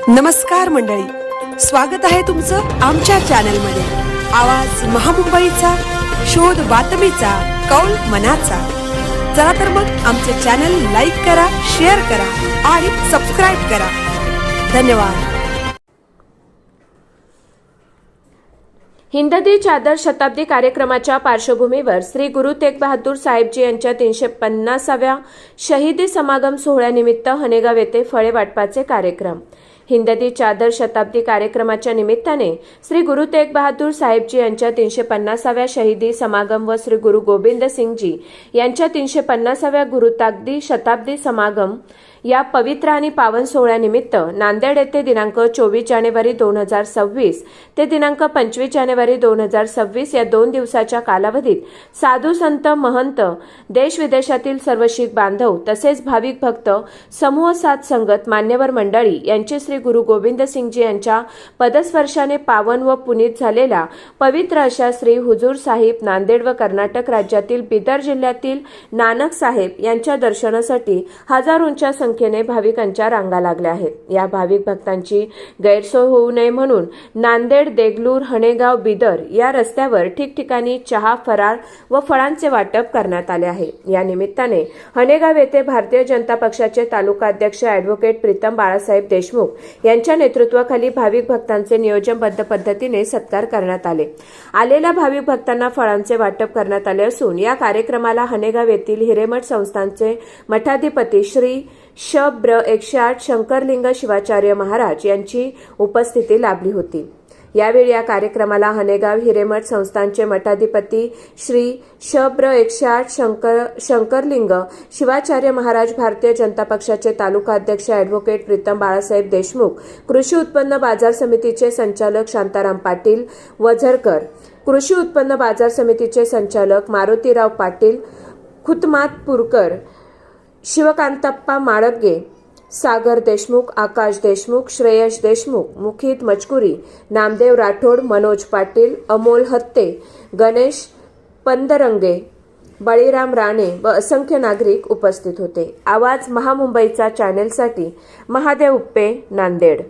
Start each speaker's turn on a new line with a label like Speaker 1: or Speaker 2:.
Speaker 1: नमस्कार मंडळी, स्वागत आहे तुमचं आमच्या चॅनलमध्ये। आवाज महामुंबईचा, शोध बातमीचा, कौल मनाचा। चला तर मग आमचे चॅनल लाईक करा, शेअर करा आणि सबस्क्राइब करा। धन्यवाद।
Speaker 2: हिंददी चादर शताब्दी कार्यक्रमाच्या पार्श्वभूमीवर श्री गुरु तेग बहादूर साहेबजी यांच्या 350व्या शहीदी समागम सोहळ्यानिमित्त हनेगाव येथे फळे वाटपाचे कार्यक्रम। हिंददी चादर शताब्दी कार्यक्रमाच्या निमित्ताने श्री गुरु तेग बहादूर साहेबजी यांच्या 350व्या शहीदी समागम व श्री गुरु गोबिंद सिंगजी यांच्या 350व्या गुरुतागदी शताब्दी समागम या पवित्र आणि पावन सोहळ्यानिमित्त नांदेड येथे दिनांक 24 जानेवारी 2026 ते दिनांक 25 जानेवारी 2026 या 2 दिवसाच्या कालावधीत साधू संत महंत देश विदेशातील सर्व शीख बांधव तसेच भाविक भक्त समूह साथ संगत मान्यवर मंडळी यांची श्री गुरु गोबिंद सिंगजी यांच्या पदस्पर्शाने पावन व पुनीत झालेल्या पवित्र अशा श्री हुजूर साहिब नांदेड व कर्नाटक राज्यातील बिदर जिल्ह्यातील नानक साहेब यांच्या दर्शनासाठी हजारोंच्या संख्येने भाविकांच्या रांगा लागल्या आहेत। या भाविक भक्तांची गैरसोय होऊ नये म्हणून नांदेड, देगलूर, हनेगाव, बिदर या रस्त्यावर ठिकठिकाणी चहा, फराळ व फळांचे वाटप करण्यात आले आहे। या निमित्ताने हनेगाव येथे भारतीय जनता पक्षाचे तालुका अध्यक्ष ॲडव्होकेट प्रीतम बाळासाहेब देशमुख यांच्या नेतृत्वाखाली भाविक भक्तांचे नियोजनबद्ध पद्धतीने सत्कार करण्यात आले। आलेल्या भाविक भक्तांना फळांचे वाटप करण्यात आले असून या कार्यक्रमाला हनेगाव येथील हिरेमठ संस्थानचे मठाधिपती श्री शब्र 108 शंकरलिंग शिवाचार्य महाराज यांची उपस्थिती लाभली होती। यावेळी या कार्यक्रमाला हनेगाव हिरेमठ संस्थानचे मठाधिपती श्री शब्र 108 शंकरलिंग शिवाचार्य महाराज, भारतीय जनता पक्षाचे तालुका अध्यक्ष ॲडव्होकेट प्रीतम बाळासाहेब देशमुख, कृषी उत्पन्न बाजार समितीचे संचालक शांताराम पाटील वझरकर, कृषी उत्पन्न बाजार समितीचे संचालक मारुतीराव पाटील खुतमातपूरकर, शिवकांतप्पा माळगे, सागर देशमुख, आकाश देशमुख, श्रेयश देशमुख, मुखित मचकुरी, नामदेव राठोड, मनोज पाटील, अमोल हत्ते, गणेश पंदरंगे, बळीराम राणे व असंख्य नागरिक उपस्थित होते। आवाज महामुंबईचा चॅनेलसाठी महादेव उप्पे, नांदेड।